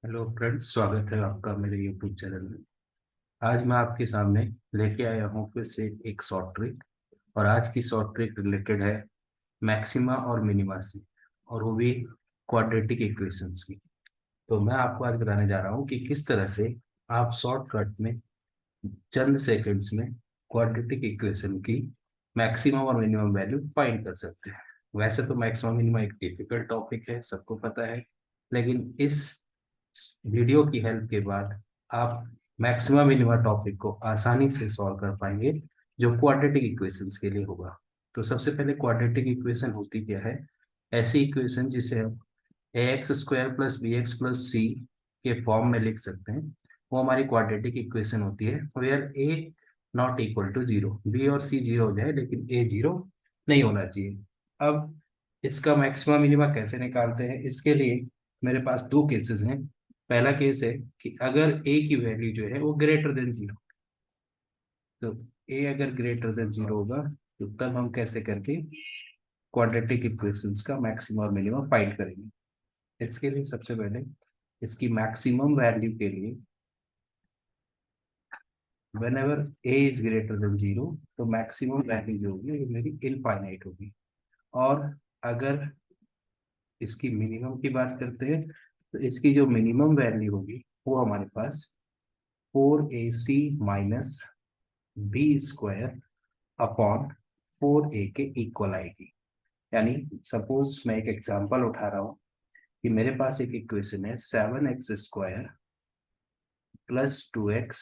Hello friends, स्वागत है आपका मेरे यूट्यूब चैनल में। आज मैं आपके सामने लेके आया हूँ फिर से एक शॉर्ट ट्रिक। और आज की शॉर्ट ट्रिक रिलेटेड है मैक्सिमा और मिनिमा से, और वो भी क्वाड्रेटिक इक्वेशंस की। तो मैं आपको आज बताने जा रहा हूँ कि किस तरह से आप शॉर्टकट में चंद सेकंड्स में क्वाड्रेटिक इक्वेशन की मैक्सिमम और मिनिमम वैल्यू फाइंड कर सकते हैं। वैसे तो मैक्सिमम मिनिमम एक डिफिकल्ट टॉपिक है, सबको पता है, लेकिन इस वीडियो की हेल्प के बाद आप मैक्सिमम मिनिमम टॉपिक को आसानी से सॉल्व कर पाएंगे, जो क्वाड्रेटिक इक्वेशंस के लिए होगा। तो सबसे पहले क्वाड्रेटिक इक्वेशन होती क्या है? ऐसी इक्वेशन जिसे हम a x square plus b x plus c के फॉर्म में लिख सकते हैं, वो हमारी क्वाड्रेटिक इक्वेशन होती है। Where A not equal to zero, B और सी जीरो हो जाए लेकिन ए जीरो नहीं होना चाहिए। अब इसका मैक्सिमम मिनिमा कैसे निकालते हैं? इसके लिए मेरे पास दो केसेस हैं। पहला केस है कि अगर ए की वैल्यू जो है वो ग्रेटर देन जीरो, तो ए अगर ग्रेटर देन जीरो होगा तो तब हम कैसे करके क्वाड्रेटिक इक्वेशंस का मैक्सिमम और मिनिमम फाइंड करेंगे। इसके लिए सबसे पहले इसकी मैक्सिमम वैल्यू के लिए when ever A is greater than zero, तो मैक्सिमम वैल्यू जो होगी वो मेरी इनफाइनाइट होगी। और अगर इसकी मिनिमम की बात करते हैं तो इसकी जो मिनिमम वैल्यू होगी वो हमारे पास 4ac minus B square upon 4a के इक्वल आएगी। यानी सपोज मैं एक एग्जांपल उठा रहा हूँ कि मेरे पास एक इक्वेशन है 7x² प्लस 2x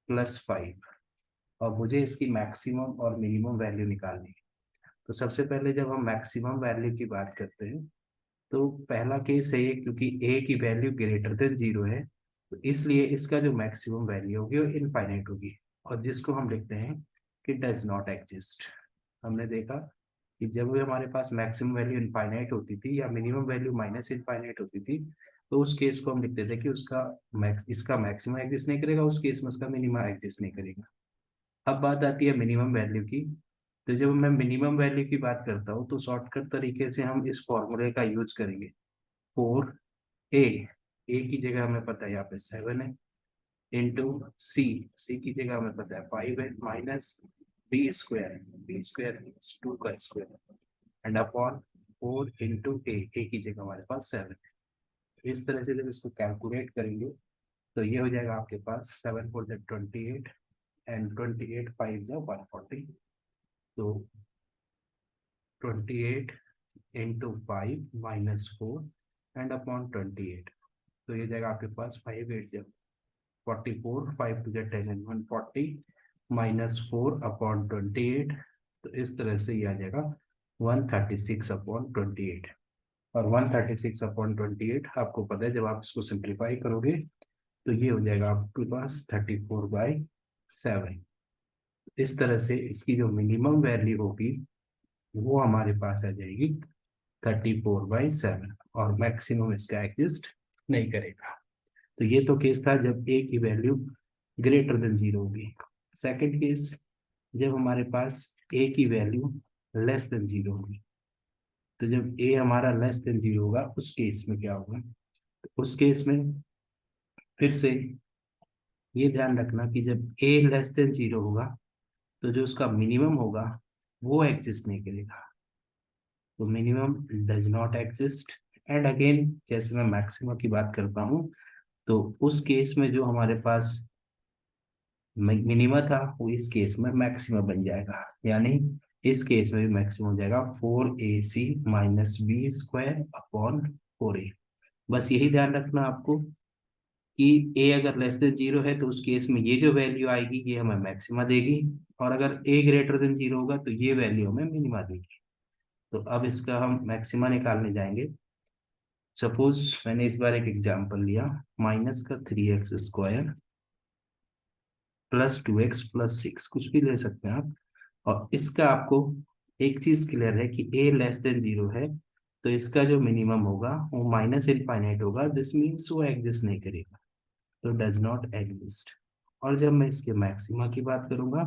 प्लस 5, और मुझे इसकी मैक्सिमम और मिनिमम वैल्यू निकालनी है। तो सबसे पहले जब हम मैक्सिमम वैल्यू की बात करते हैं तो पहला केस है ये, क्योंकि a की वैल्यू ग्रेटर देन जीरो है, तो इसलिए इसका जो मैक्सिमम वैल्यू होगी वो इनफाइनाइट होगी, और जिसको हम लिखते हैं कि डज नॉट एग्जिस्ट। हमने देखा कि जब भी हमारे पास मैक्सिमम वैल्यू इनफाइनाइट होती थी या मिनिमम वैल्यू माइनस इनफाइनाइट होती थी, तो उस केस को हम लिखते थे कि उसका इसका मैक्सिमम एग्जिस्ट नहीं करेगा, उस केस में उसका मिनिमम एग्जिस्ट नहीं करेगा। अब बात आती है मिनिमम वैल्यू की। तो जब मैं मिनिमम वैल्यू की बात करता हूँ तो शॉर्टकट तरीके से हम इस फॉर्मूले का यूज करेंगे। 4a, ए की जगह हमें पता है यहाँ पे 7 है, इंटू सी, सी की जगह हमें पता है 5 है, माइनस बी स्क्वायर मीन्स 2 का स्क्वायर, एंड अपॉन 4 इंटू ए की जगह हमारे पास 7 है। इस तरह से जब इसको कैलकुलेट करेंगे तो ये हो जाएगा आपके पास 7 4 28, एंड 28 5 जो 140, तो 28 इंटू 5 माइनस 4 एंड अपॉन 28, तो ये जाएगा आपके पास 5 8 जब 44, 5 to get 10 and 140 minus 4 upon 28, तो इस तरह से ये आ जाएगा 136 अपॉन 28। और 136 अपॉन 28 आपको पता है जब आप इसको सिंप्लीफाई करोगे तो ये हो जाएगा आपके पास 34/7। इस तरह से इसकी जो मिनिमम वैल्यू होगी वो हमारे पास आ जाएगी 34/7, और मैक्सिमम इसका एग्जिस्ट नहीं करेगा। तो ये तो केस था जब ए की वैल्यू ग्रेटर देन जीरो होगी। सेकंड केस, जब हमारे पास ए की वैल्यू लेस देन जीरो होगी। तो जब ए हमारा लेस देन जीरो होगा उस केस में क्या होगा? तो उस केस में फिर से ये ध्यान रखना कि जब ए लेस देन जीरो होगा तो जो उसका मिनिमम होगा वो एग्जिस्ट नहीं करेगा, तो minimum does not exist. And again जैसे मैं मैक्सिमम की बात करता हूँ तो उस केस में जो हमारे पास मिनिमा था वो इस केस में मैक्सिमम बन जाएगा। यानी इस केस में भी मैक्सिमम हो जाएगा 4ac minus B square upon 4a। बस यही ध्यान रखना आपको कि a अगर लेस देन जीरो है तो उस केस में ये जो वैल्यू आएगी ये हमें मैक्सिमा देगी, और अगर a ग्रेटर देन जीरो होगा तो ये वैल्यू हमें मिनिमा देगी। तो अब इसका हम मैक्सिमा निकालने जाएंगे। सपोज मैंने इस बार एक एग्जांपल लिया, माइनस का 3x² प्लस 2x प्लस 6, कुछ भी ले सकते हैं आप। और इसका आपको एक चीज क्लियर है कि a लेस देन जीरो है, तो इसका जो मिनिमम होगा वो माइनस इनफाइनाइट होगा, दिस मीन्स वो एग्जिस्ट नहीं करेगा, तो डज नॉट एग्जिस्ट। और जब मैं इसके मैक्सिमा की बात करूंगा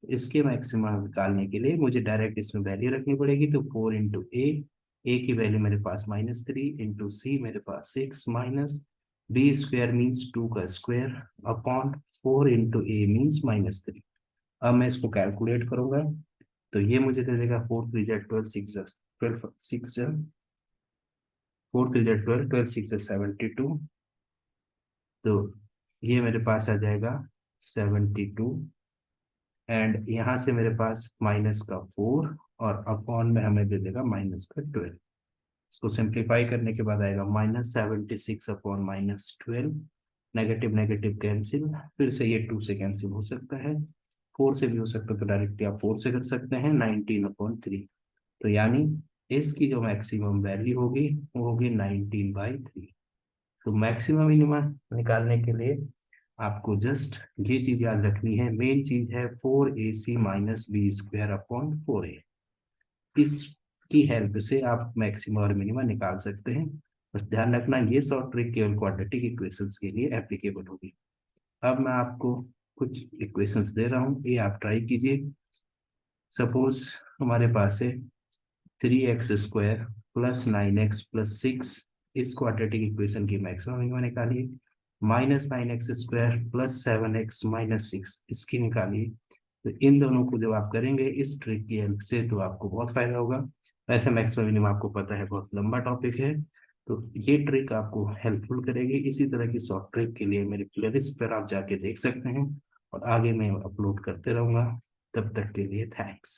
तो इसके मैक्सिमा निकालने के लिए मुझे डायरेक्ट इसमें वैल्यू रखनी पड़ेगी, तो 4 इंटू ए की वैल्यू मेरे पास -3 इंटू सी मेरे पास 6 माइनस बी स्क्वायर मीन्स 2 का स्क्वायर अपॉन 4 इंटू ए मीन्स -3। अब मैं इसको कैलकुलेट करूंगा तो ये मुझे दे देगा 4 3 जा 12 6 जा 12 6 जा 4 3 जा 12 12 6 जा 72। तो ये मेरे पास आ जाएगा 72 एंड यहाँ से मेरे पास माइनस का 4 और अपॉन में हमें दे देगा माइनस का 12। इसको सिंप्लीफाई करने के बाद आएगा -76 अपॉन -12। नेगेटिव नेगेटिव कैंसिल, फिर से ये 2 से कैंसिल हो सकता है, 4 से भी हो सकता है, तो डायरेक्टली आप 4 से कर सकते हैं 19/3। तो यानी इसकी जो मैक्सिमम वैल्यू होगी वो होगी 19/3। तो मैक्सिमम मिनिमा निकालने के लिए आपको जस्ट ये चीज याद रखनी है, मेन चीज है 4ac minus B square upon 4a। इसकी हेल्प से आप मैक्सिमम और मिनिमा निकाल सकते हैं। बस ध्यान रखना ये शॉर्ट ट्रिक केवल क्वाड्रेटिक इक्वेशंस के लिए एप्लीकेबल होगी। अब मैं आपको कुछ इक्वेशंस दे रहा हूँ, ये आप ट्राई कीजिए। सपोज हमारे पास है 3x² प्लस 9x+6, इस क्वाड्रेटिक इक्वेशन की मैक्सिमम मिनिमा निकालिए। -9x² प्लस 7x-6, इसकी निकालिए। तो इन दोनों को जब आप करेंगे इस ट्रिक की हेल्प से तो आपको बहुत फायदा होगा। वैसे मैक्सिमम मिनिमम आपको पता है बहुत लंबा टॉपिक है, तो ये ट्रिक आपको हेल्पफुल करेगी। इसी तरह की शॉर्ट ट्रिक के लिए मेरे प्लेलिस्ट पर आप जाके देख सकते हैं और आगे मैं अपलोड करते रहूंगा। तब तक के लिए थैंक्स।